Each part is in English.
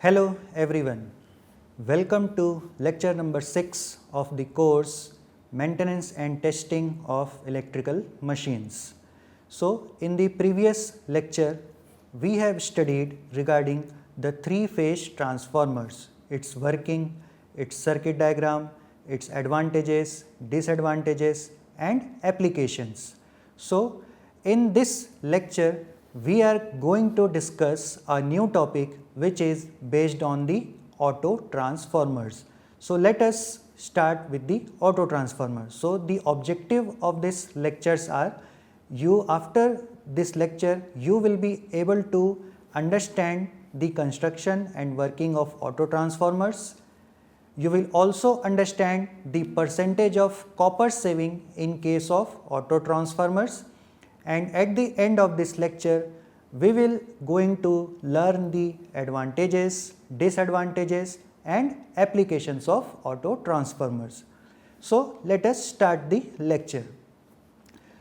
Hello everyone, welcome to lecture number 6 of the course Maintenance and Testing of Electrical Machines. So in the previous lecture we have studied regarding the three-phase transformers, its working, its circuit diagram, its advantages, disadvantages and applications. So in this lecture we are going to discuss a new topic which is based on the auto transformers. So let us start with the auto transformer. So the objective of this lectures are, after this lecture you will be able to understand the construction and working of auto transformers. You will also understand the percentage of copper saving in case of auto transformers, and at the end of this lecture we will going to learn the advantages, disadvantages and applications of auto transformers. So let us start the lecture.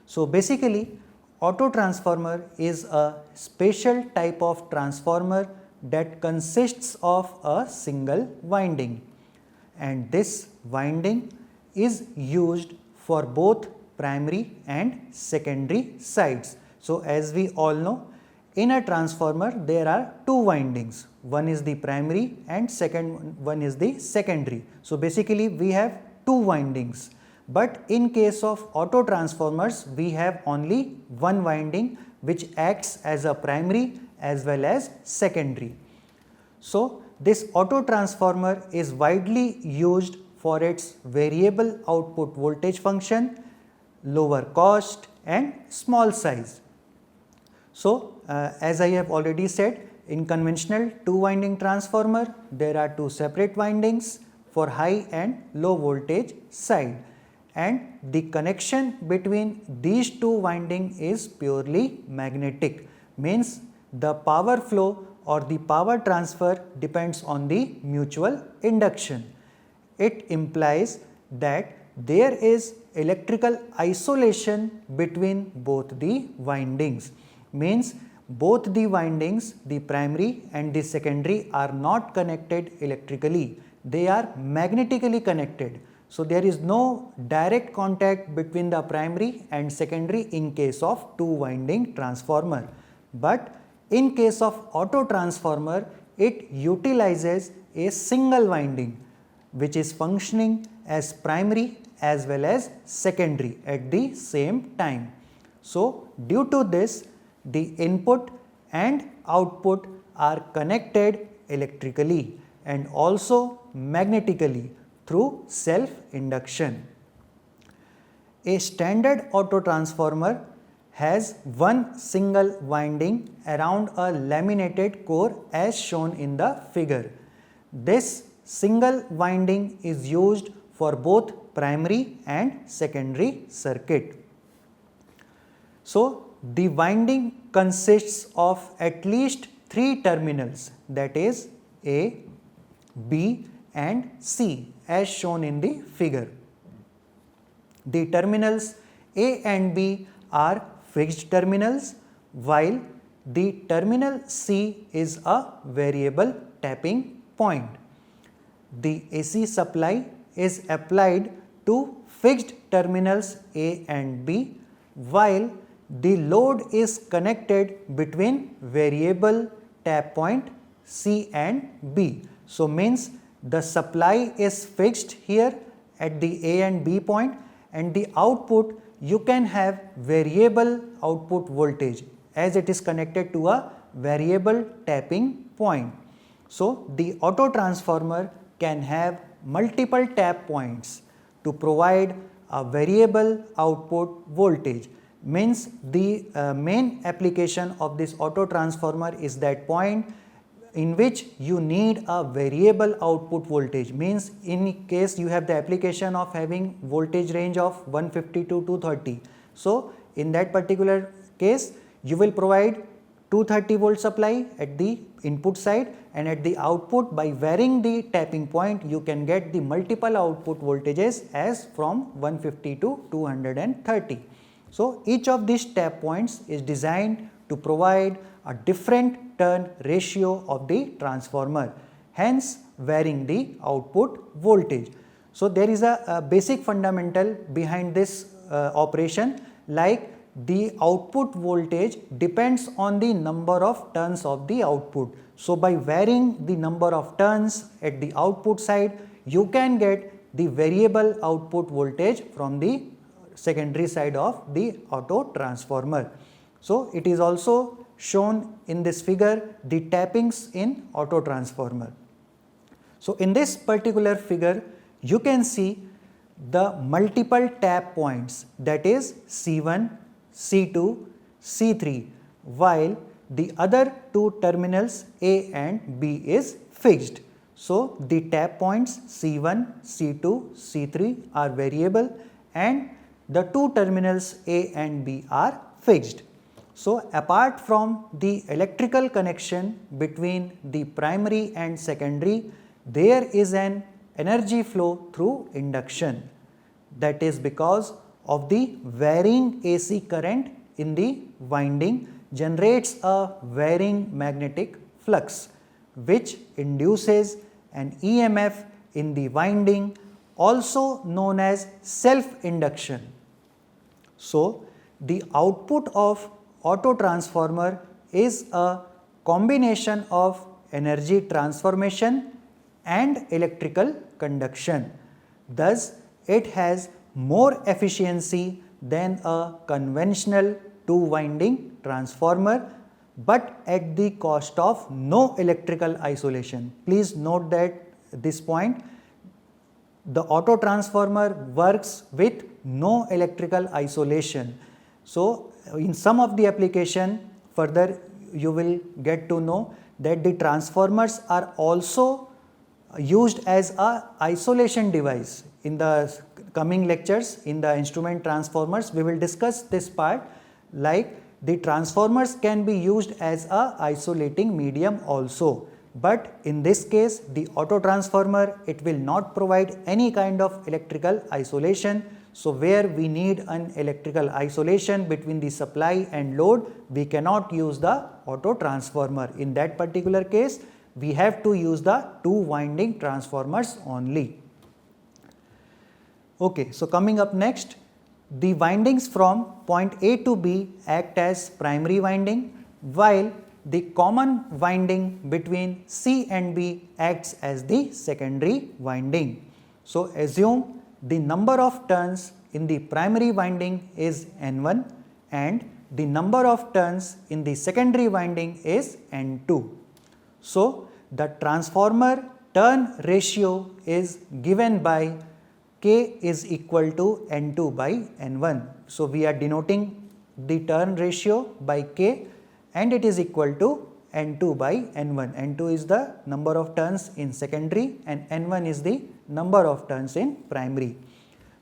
So basically auto transformer is a special type of transformer that consists of a single winding, and this winding is used for both primary and secondary sides. So as we all know, in a transformer there are two windings, one is the primary and second one is the secondary. So basically we have two windings, but in case of auto transformers we have only one winding which acts as a primary as well as secondary. So this auto transformer is widely used for its variable output voltage function, lower cost and small size. So as I have already said, in conventional two winding transformer there are two separate windings for high and low voltage side, and the connection between these two winding is purely magnetic, means the power flow or the power transfer depends on the mutual induction. It implies that there is electrical isolation between both the windings, means both the windings, the primary and the secondary, are not connected electrically, they are magnetically connected. So there is no direct contact between the primary and secondary in case of two winding transformer, but in case of auto transformer it utilizes a single winding which is functioning as primary as well as secondary at the same time. So due to this, the input and output are connected electrically and also magnetically through self-induction. A standard auto transformer has one single winding around a laminated core as shown in the figure. This single winding is used for both primary and secondary circuit. So the winding consists of at least three terminals, that is A, B and C as shown in the figure. The terminals A and B are fixed terminals, while the terminal C is a variable tapping point. The AC supply is applied to fixed terminals A and B, while the load is connected between variable tap point C and B. So means the supply is fixed here at the A and B point, and the output you can have variable output voltage as it is connected to a variable tapping point. So the auto transformer can have multiple tap points to provide a variable output voltage, means the main application of this auto transformer is that point in which you need a variable output voltage, means in case you have the application of having voltage range of 150 to 230. So in that particular case you will provide 230 volt supply at the input side, and at the output by varying the tapping point you can get the multiple output voltages as from 150 to 230. So each of these tap points is designed to provide a different turn ratio of the transformer. hence varying the output voltage. So there is a basic fundamental behind this operation, like the output voltage depends on the number of turns of the output. So by varying the number of turns at the output side, you can get the variable output voltage from the secondary side of the auto transformer. So it is also shown in this figure, the tappings in auto transformer. So in this particular figure, you can see the multiple tap points, that is C1, C2, C3, while the other two terminals A and B is fixed. So the tap points C1, C2, C3 are variable and the two terminals A and B are fixed. So apart from the electrical connection between the primary and secondary, there is an energy flow through induction. That is because of the varying AC current in the winding generates a varying magnetic flux, which induces an EMF in the winding, also known as self-induction. So the output of auto transformer is a combination of energy transformation and electrical conduction. Thus, it has more efficiency than a conventional two-winding transformer, but at the cost of no electrical isolation. Please note that this point, the auto transformer works with no electrical isolation. So in some of the application further you will get to know that the transformers are also used as a isolation device. In the coming lectures in the instrument transformers, we will discuss this part, like the transformers can be used as a isolating medium also. But in this case, the auto transformer, it will not provide any kind of electrical isolation. So where we need an electrical isolation between the supply and load, we cannot use the auto transformer. In that particular case, we have to use the two-winding transformers only. Okay, so coming up next, the windings from point A to B act as primary winding, while the common winding between C and B acts as the secondary winding. So assume the number of turns in the primary winding is N1 and the number of turns in the secondary winding is N2. So the transformer turn ratio is given by K is equal to N2 by N1. So we are denoting the turn ratio by K and it is equal to N2 by N1. N2 is the number of turns in secondary and N1 is the number of turns in primary.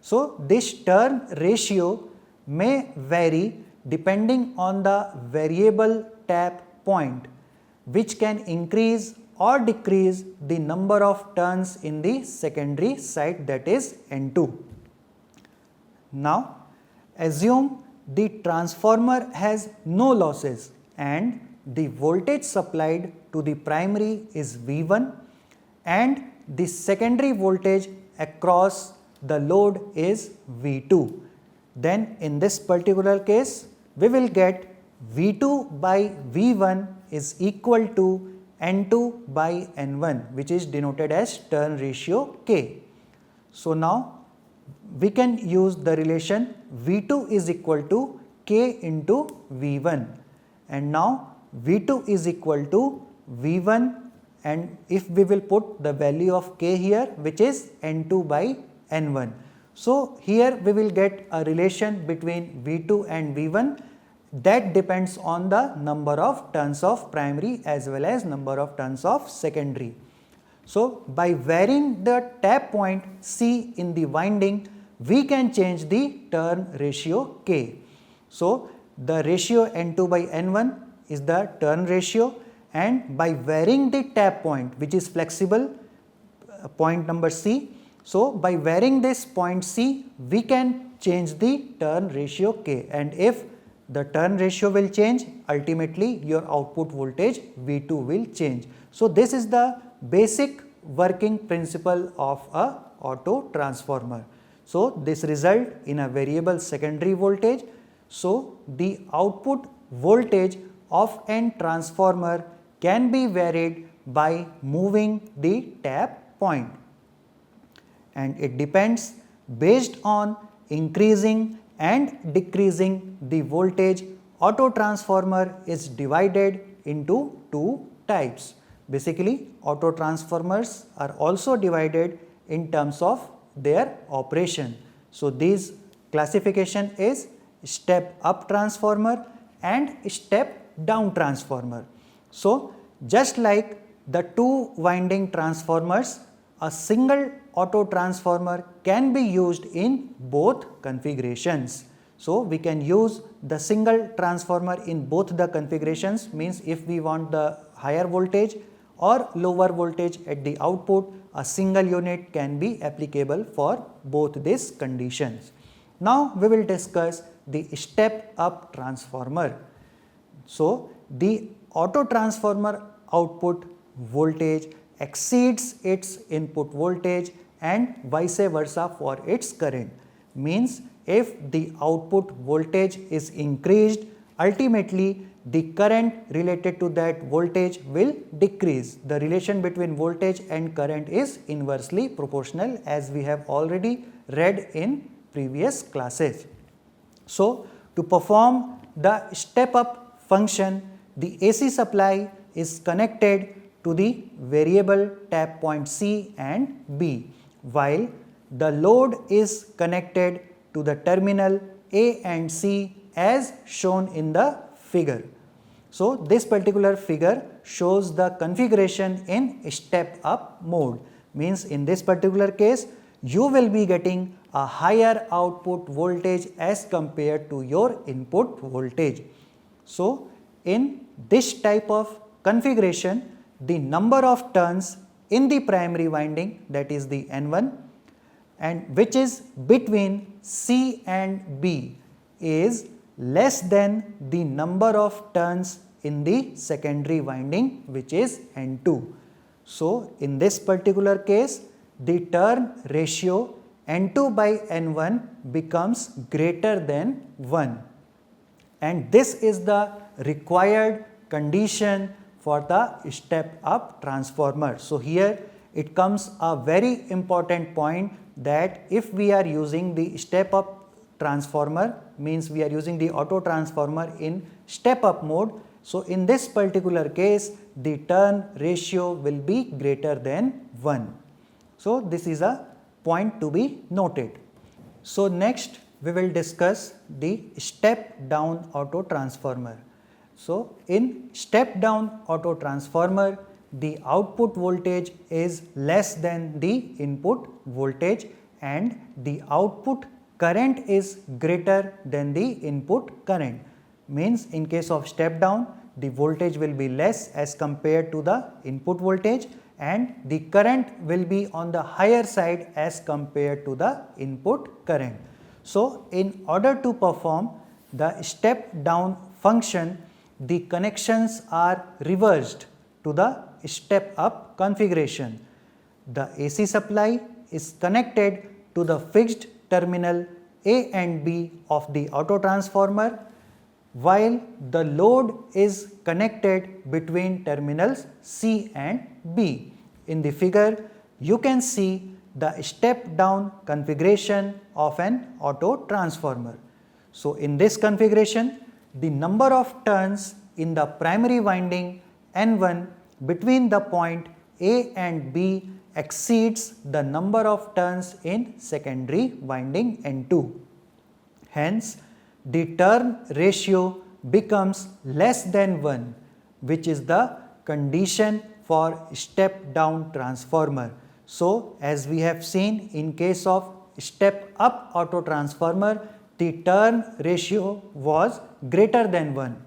So this turn ratio may vary depending on the variable tap point, which can increase or decrease the number of turns in the secondary side, that is N2. Now assume the transformer has no losses and the voltage supplied to the primary is V1 and the secondary voltage across the load is V2. Then in this particular case, we will get V2 by V1 is equal to N2 by N1, which is denoted as turn ratio K. So now we can use the relation V2 is equal to K into V1, and now V2 is equal to V1, and if we will put the value of K here, which is N2 by N1. So here we will get a relation between V2 and V1 that depends on the number of turns of primary as well as number of turns of secondary. So by varying the tap point C in the winding, we can change the turn ratio K. So the ratio N2 by N1 is the turn ratio, and by varying the tap point, which is flexible, point number C, so by varying this point C, we can change the turn ratio K, and if the turn ratio will change, ultimately your output voltage V2 will change. So this is the basic working principle of a auto transformer. So this result in a variable secondary voltage. So the output voltage of an transformer can be varied by moving the tap point, and it depends based on increasing and decreasing the voltage. Auto transformer is divided into two types. Basically, auto transformers are also divided in terms of their operation. So these classification is step up transformer and step down transformer. So just like the two winding transformers, a single auto transformer can be used in both configurations. So we can use the single transformer in both the configurations, means if we want the higher voltage or lower voltage at the output, a single unit can be applicable for both these conditions. Now we will discuss the step up transformer. So the auto transformer output voltage exceeds its input voltage and vice versa for its current. Means if the output voltage is increased, ultimately the current related to that voltage will decrease. The relation between voltage and current is inversely proportional, as we have already read in previous classes. So to perform the step up function, the AC supply is connected to the variable tap point C and B, while the load is connected to the terminal A and C as shown in the figure. So this particular figure shows the configuration in step up mode. Means in this particular case, you will be getting a higher output voltage as compared to your input voltage. So in this type of configuration, the number of turns in the primary winding, that is the N1, and which is between C and B, is less than the number of turns in the secondary winding, which is N2. So in this particular case, the turn ratio N2 by N1 becomes greater than 1, and this is the required condition for the step up transformer. So here it comes a very important point, that if we are using the step up transformer, means we are using the auto transformer in step up mode. So in this particular case, the turn ratio will be greater than 1. So this is a point to be noted. So next we will discuss the step down auto transformer. So in step down auto transformer, the output voltage is less than the input voltage and the output current is greater than the input current. Means in case of step down, the voltage will be less as compared to the input voltage and the current will be on the higher side as compared to the input current. So in order to perform the step down function, the connections are reversed to the step up configuration. The AC supply is connected to the fixed terminal A and B of the auto transformer, while the load is connected between terminals C and B. In the figure, you can see the step down configuration of an auto transformer. So in this configuration, the number of turns in the primary winding N1 between the point A and B exceeds the number of turns in secondary winding N2. Hence, the turn ratio becomes less than 1, which is the condition for step down transformer. So as we have seen, in case of step up auto transformer, the turn ratio was greater than 1,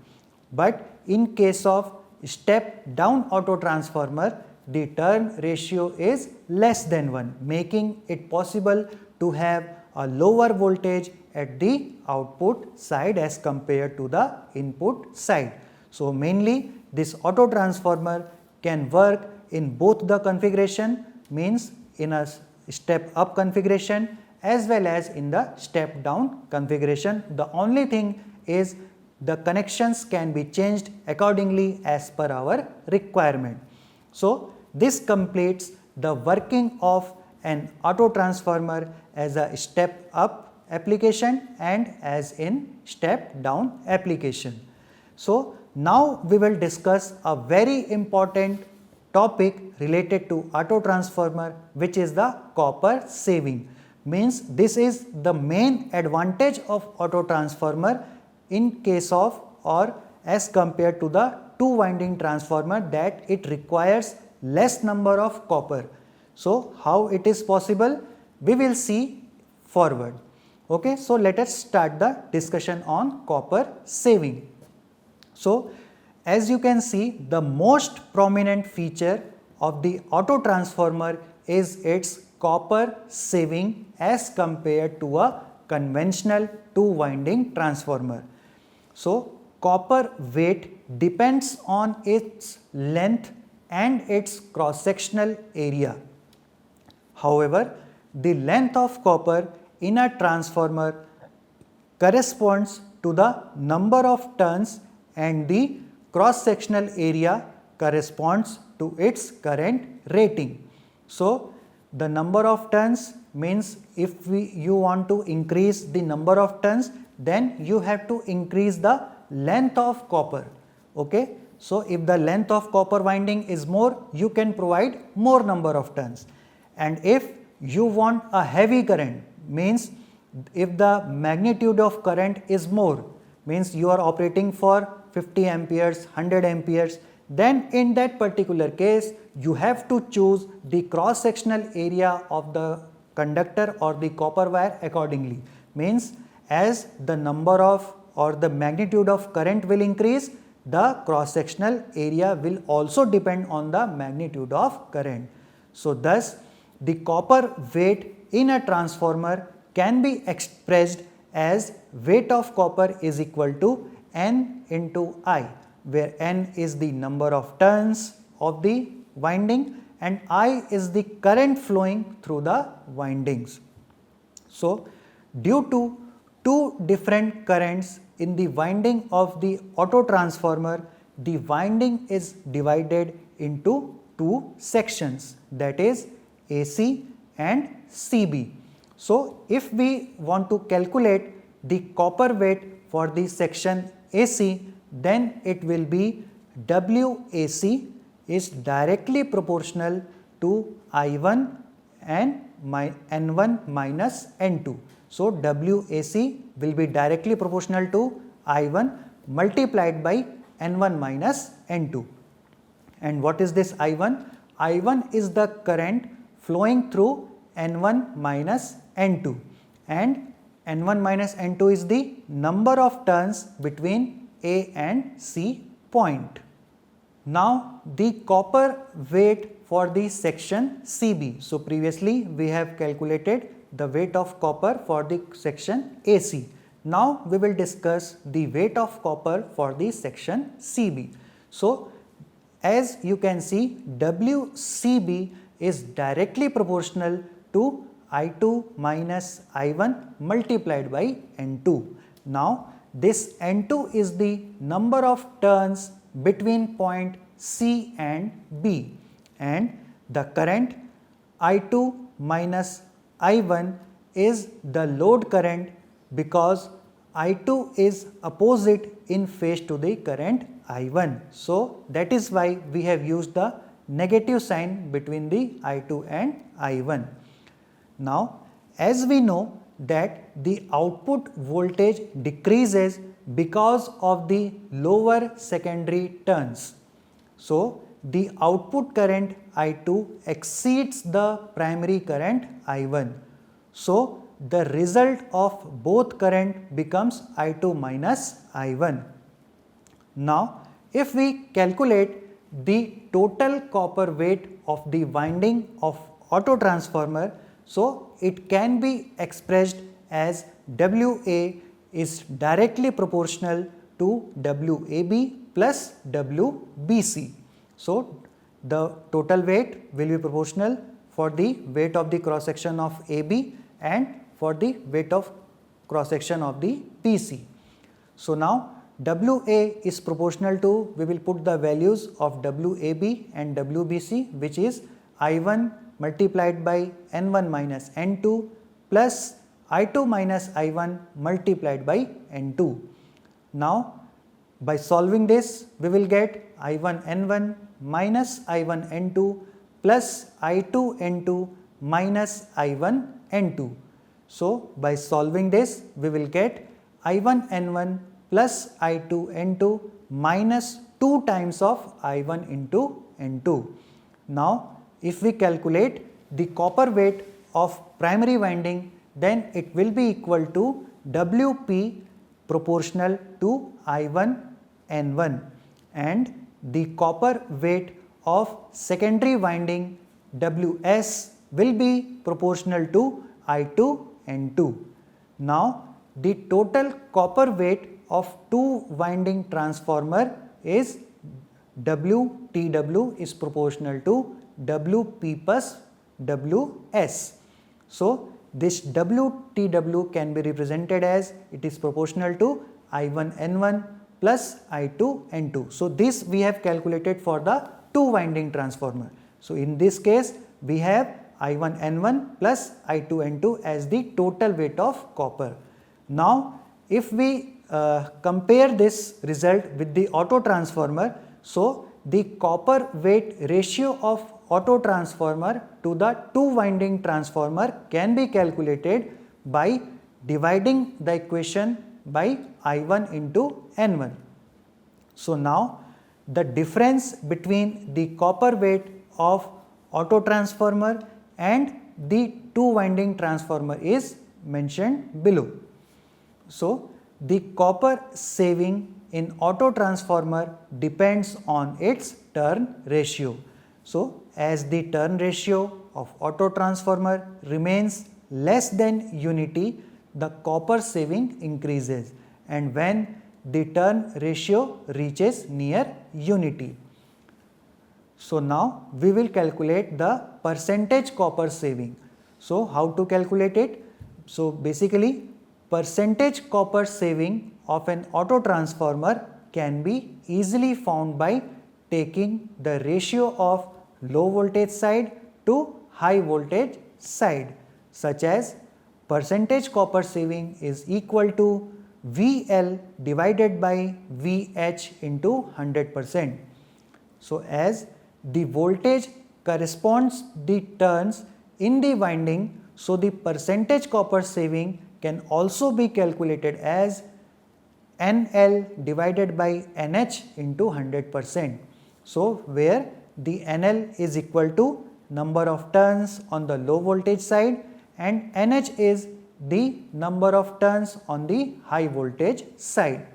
but in case of step down auto transformer, the turn ratio is less than 1, making it possible to have a lower voltage at the output side as compared to the input side. So mainly this auto transformer can work in both the configuration, means in a step up configuration as well as in the step down configuration. The only thing is the connections can be changed accordingly as per our requirement. So this completes the working of an auto transformer as a step up application and as in step down application. So now we will discuss a very important topic related to auto transformer, which is the copper saving. Means this is the main advantage of auto transformer in case of or as compared to the two winding transformer, that it requires less number of copper. So how it is possible, we will see forward. Okay, so let us start the discussion on copper saving. So as you can see, the most prominent feature of the auto transformer is its copper saving as compared to a conventional two winding transformer. So copper weight depends on its length and its cross sectional area. However, the length of copper in a transformer corresponds to the number of turns and the cross sectional area corresponds to its current rating. So the number of turns means if you want to increase the number of turns, then you have to increase the length of copper. Okay. So if the length of copper winding is more, you can provide more number of turns. And if you want a heavy current, means if the magnitude of current is more, means you are operating for 50 amperes, 100 amperes, then in that particular case you have to choose the cross sectional area of the conductor or the copper wire accordingly. Means as the number of or the magnitude of current will increase, the cross sectional area will also depend on the magnitude of current. So thus the copper weight in a transformer can be expressed as weight of copper is equal to N into I, where N is the number of turns of the winding and I is the current flowing through the windings. So due to two different currents in the winding of the auto transformer, the winding is divided into two sections, that is AC and CB. So if we want to calculate the copper weight for the section AC, then it will be WAC is directly proportional to I1 and N1 minus N2. So WAC will be directly proportional to I1 multiplied by N1 minus N2. And what is this I1? I1 is the current flowing through N1 minus N2 and N1 minus N2 is the number of turns between A and C point. Now the copper weight for the section CB. So previously we have calculated the weight of copper for the section AC. Now we will discuss the weight of copper for the section CB. So as you can see, WCB is directly proportional to I2 minus I1 multiplied by N2. Now this N2 is the number of turns between point C and B, and the current I2 minus I1 is the load current because I2 is opposite in phase to the current I1. So that is why we have used the negative sign between the I2 and I1. Now as we know that the output voltage decreases because of the lower secondary turns. So the output current I2 exceeds the primary current I1. So the result of both current becomes I2 minus I1. Now if we calculate the total copper weight of the winding of auto transformer, so it can be expressed as WA is directly proportional to WAB plus WBC. So the total weight will be proportional for the weight of the cross section of AB and for the weight of cross section of the PC. So now WA is proportional to, we will put the values of WAB and WBC, which is I1 multiplied by N1 minus N2 plus I2 minus I1 multiplied by N2. Now by solving this, we will get I1 N1 minus I1 N2 plus I2 N2 minus I1 N2. So by solving this, we will get I1 N1 plus I2 N2 minus 2 times of I1 into N2. Now if we calculate the copper weight of primary winding, then it will be equal to WP proportional to I1 N1, and the copper weight of secondary winding WS will be proportional to I2 N2. Now the total copper weight of two winding transformer is WTW is proportional to WP plus WS. So this WTW can be represented as, it is proportional to I1 N1 plus I2 N2. So this we have calculated for the two winding transformer. So in this case we have I1 N1 plus I2 N2 as the total weight of copper. Now if we compare this result with the auto transformer, so the copper weight ratio of auto transformer to the two winding transformer can be calculated by dividing the equation by I1 into N1. So now the difference between the copper weight of auto transformer and the two winding transformer is mentioned below. So the copper saving in auto transformer depends on its turn ratio. So as the turn ratio of auto transformer remains less than unity, the copper saving increases, and when the turn ratio reaches near unity. So now we will calculate the percentage copper saving. So how to calculate it? So basically percentage copper saving of an auto transformer can be easily found by taking the ratio of low voltage side to high voltage side, such as percentage copper saving is equal to VL divided by VH into 100%. So as the voltage corresponds the turns in the winding, so the percentage copper saving can also be calculated as NL divided by NH into 100%. So where the NL is equal to number of turns on the low voltage side and NH is the number of turns on the high voltage side.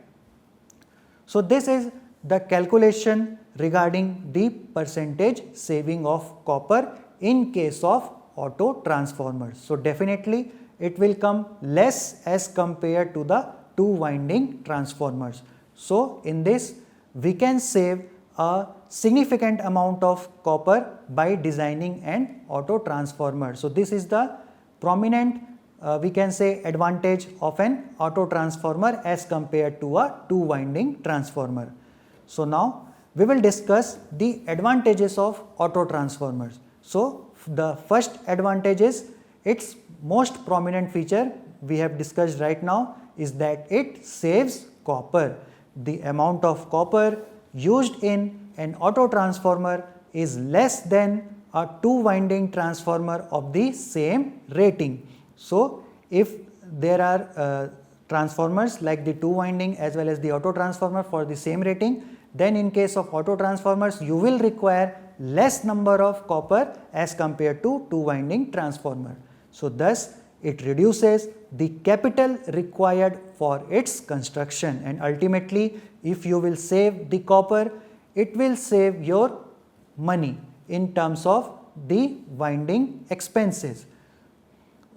So this is the calculation regarding the percentage saving of copper in case of auto transformers. So definitely it will come less as compared to the two winding transformers. So in this we can save a significant amount of copper by designing an auto transformer. So this is the prominent we can say advantage of an auto transformer as compared to a two winding transformer. So now we will discuss the advantages of auto transformers. So the first advantage is its most prominent feature we have discussed right now is that it saves copper. The amount of copper used in an auto transformer is less than a two winding transformer of the same rating. So if there are transformers like the two winding as well as the auto transformer for the same rating, then in case of auto transformers you will require less number of copper as compared to two winding transformer. So thus it reduces the capital required for its construction, and ultimately if you will save the copper, it will save your money in terms of the winding expenses.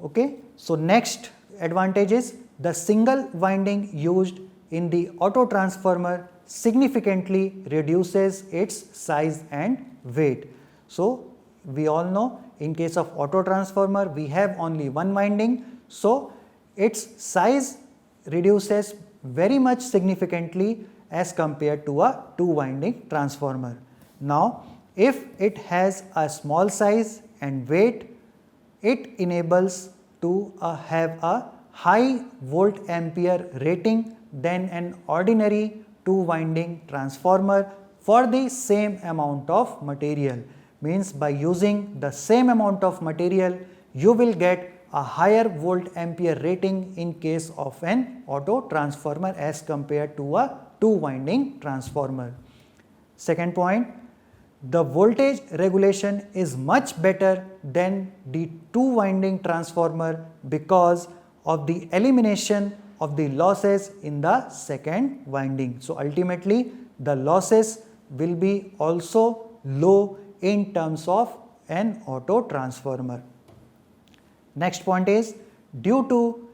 Okay. So next advantage is the single winding used in the auto transformer significantly reduces its size and weight. So we all know in case of auto transformer we have only one winding, so its size reduces very much significantly as compared to a two winding transformer. Now if it has a small size and weight, it enables to have a high volt ampere rating than an ordinary two winding transformer for the same amount of material. Means by using the same amount of material you will get a higher volt ampere rating in case of an auto transformer as compared to a two winding transformer. Second point, the voltage regulation is much better than the two winding transformer because of the elimination of the losses in the second winding. So ultimately the losses will be also low in terms of an auto transformer. Next point is, due to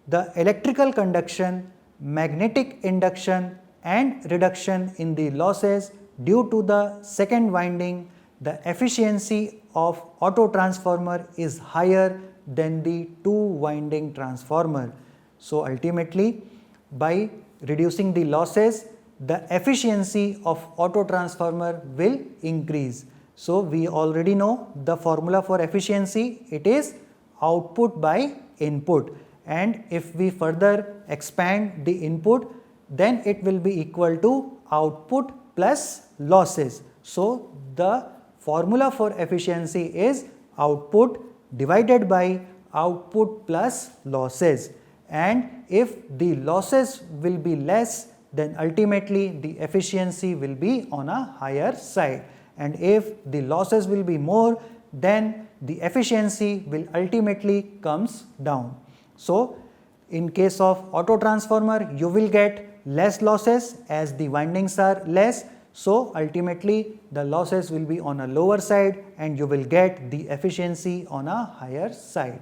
the electrical conduction, magnetic induction and reduction in the losses due to the second winding, the efficiency of auto transformer is higher than the two winding transformer. So ultimately by reducing the losses, the efficiency of auto transformer will increase. So we already know the formula for efficiency, it is output by input, and if we further expand the input, then it will be equal to output plus losses. So the formula for efficiency is output divided by output plus losses, and if the losses will be less, then ultimately the efficiency will be on a higher side, and if the losses will be more, then the efficiency will ultimately comes down. So in case of auto transformer you will get less losses as the windings are less, so ultimately the losses will be on a lower side and you will get the efficiency on a higher side.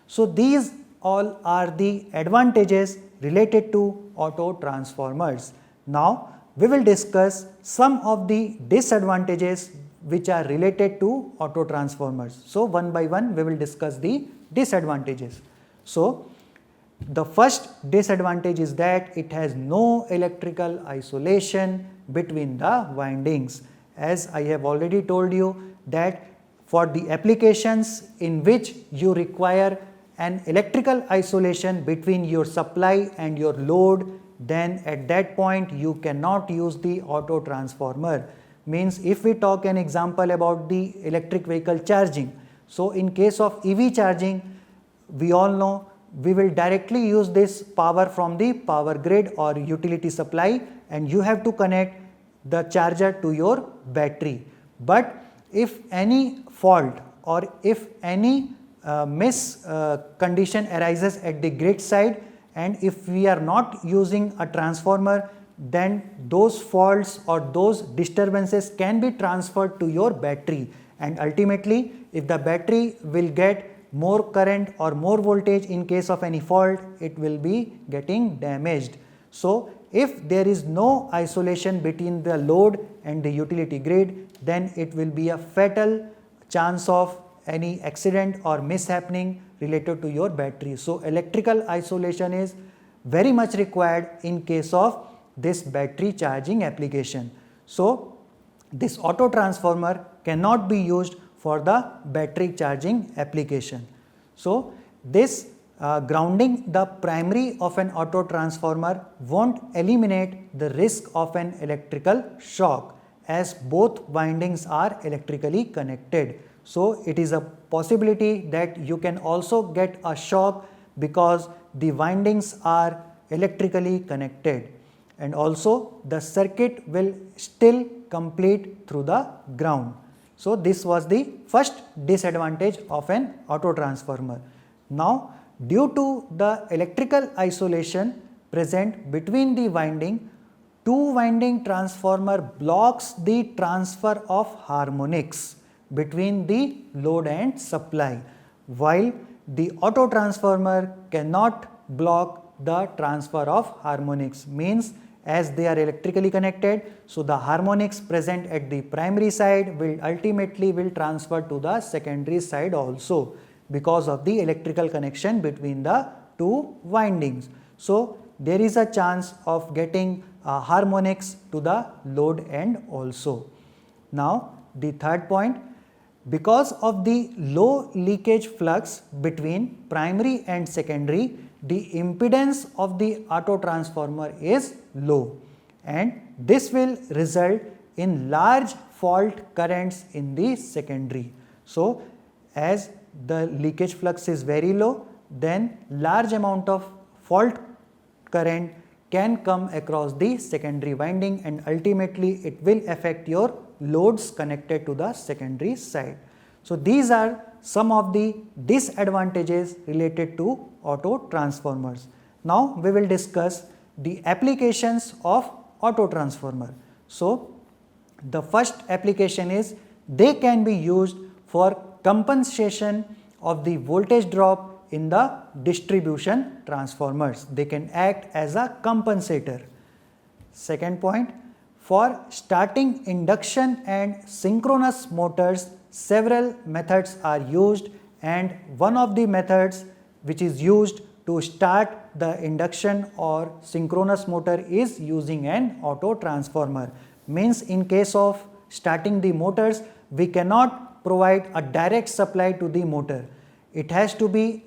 So these all are the advantages related to auto transformers. Now we will discuss some of the disadvantages which are related to auto transformers. So one by one we will discuss the disadvantages. So the first disadvantage is that it has no electrical isolation between the windings. As I have already told you that for the applications in which you require an electrical isolation between your supply and your load, then at that point you cannot use the auto transformer. Means if we talk an example about the electric vehicle charging, so in case of EV charging, we all know we will directly use this power from the power grid or utility supply, and you have to connect the charger to your battery. But if any fault or if any condition arises at the grid side, and if we are not using a transformer, then those faults or those disturbances can be transferred to your battery, and ultimately if the battery will get more current or more voltage in case of any fault, it will be getting damaged. So if there is no isolation between the load and the utility grid, then it will be a fatal chance of any accident or mishappening related to your battery. So electrical isolation is very much required in case of this battery charging application. So this auto transformer cannot be used for the battery charging application. So this grounding the primary of an auto transformer won't eliminate the risk of an electrical shock, as both windings are electrically connected. So it is a possibility that you can also get a shock because the windings are electrically connected, and also the circuit will still complete through the ground. So this was the first disadvantage of an auto transformer. Now due to the electrical isolation present between the winding, two winding transformer blocks the transfer of harmonics between the load and supply, while the auto transformer cannot block the transfer of harmonics. Means as they are electrically connected. So the harmonics present at the primary side will ultimately transfer to the secondary side also, because of the electrical connection between the two windings. So there is a chance of getting harmonics to the load end also. Now the third point, because of the low leakage flux between primary and secondary, the impedance of the auto transformer is low, and this will result in large fault currents in the secondary. So as the leakage flux is very low, then large amount of fault current can come across the secondary winding, and ultimately it will affect your loads connected to the secondary side. So these are some of the disadvantages related to auto transformers. Now we will discuss the applications of auto transformer. So the first application is they can be used for compensation of the voltage drop in the distribution transformers. They can act as a compensator. Second point, for starting induction and synchronous motors, several methods are used, and one of the methods which is used to start the induction or synchronous motor is using an auto transformer. Means in case of starting the motors, we cannot provide a direct supply to the motor. It has to be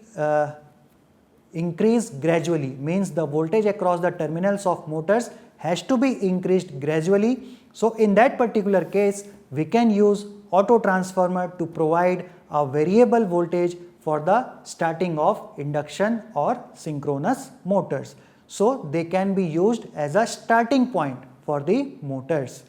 increased gradually, means the voltage across the terminals of motors has to be increased gradually. So in that particular case, we can use auto transformer to provide a variable voltage for the starting of induction or synchronous motors. So they can be used as a starting point for the motors.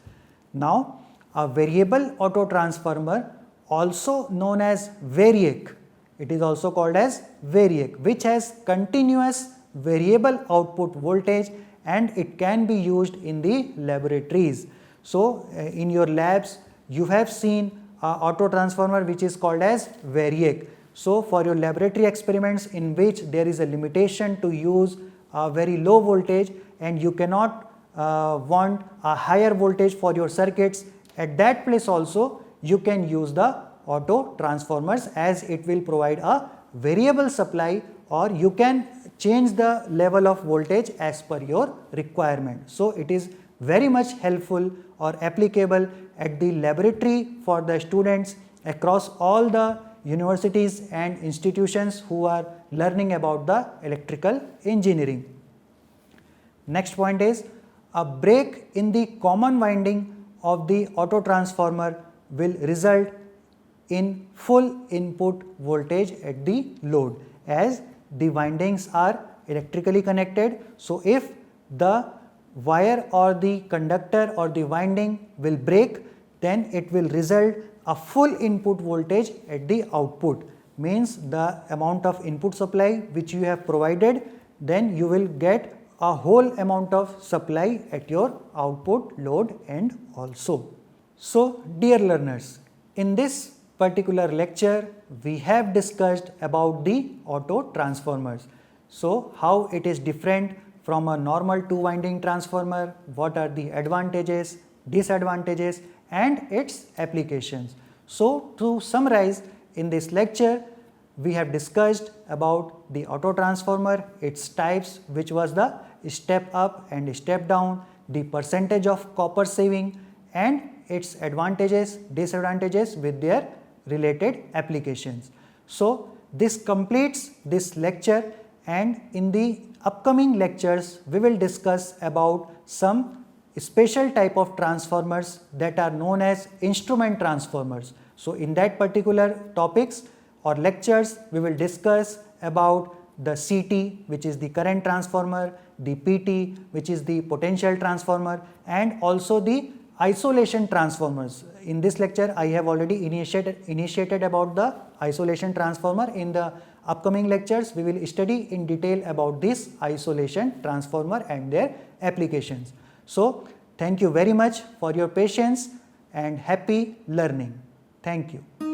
Now a variable auto transformer, also known as variac, it is also called as variac, which has continuous variable output voltage, and it can be used in the laboratories. So in your labs you have seen auto transformer which is called as variac. So for your laboratory experiments in which there is a limitation to use a very low voltage and you cannot want a higher voltage for your circuits, at that place also you can use the auto transformers, as it will provide a variable supply, or you can change the level of voltage as per your requirement. So it is very much helpful or applicable at the laboratory for the students across all the universities and institutions who are learning about the electrical engineering. Next point is, a break in the common winding of the auto transformer will result in full input voltage at the load, as the windings are electrically connected. So if the wire or the conductor or the winding will break, then it will result a full input voltage at the output, means the amount of input supply which you have provided, then you will get a whole amount of supply at your output load end also. So dear learners, in this particular lecture we have discussed about the auto transformers. So how it is different from a normal two winding transformer, what are the advantages, disadvantages and its applications. So to summarize, in this lecture we have discussed about the auto transformer, its types, which was the step up and step down, the percentage of copper saving and its advantages, disadvantages with their related applications. So this completes this lecture, and in the upcoming lectures we will discuss about some special type of transformers that are known as instrument transformers. So in that particular topics or lectures we will discuss about the CT, which is the current transformer, the PT, which is the potential transformer, and also the isolation transformers. In this lecture I have already initiated about the isolation transformer. In the upcoming lectures we will study in detail about this isolation transformer and their applications. So thank you very much for your patience and happy learning. Thank you.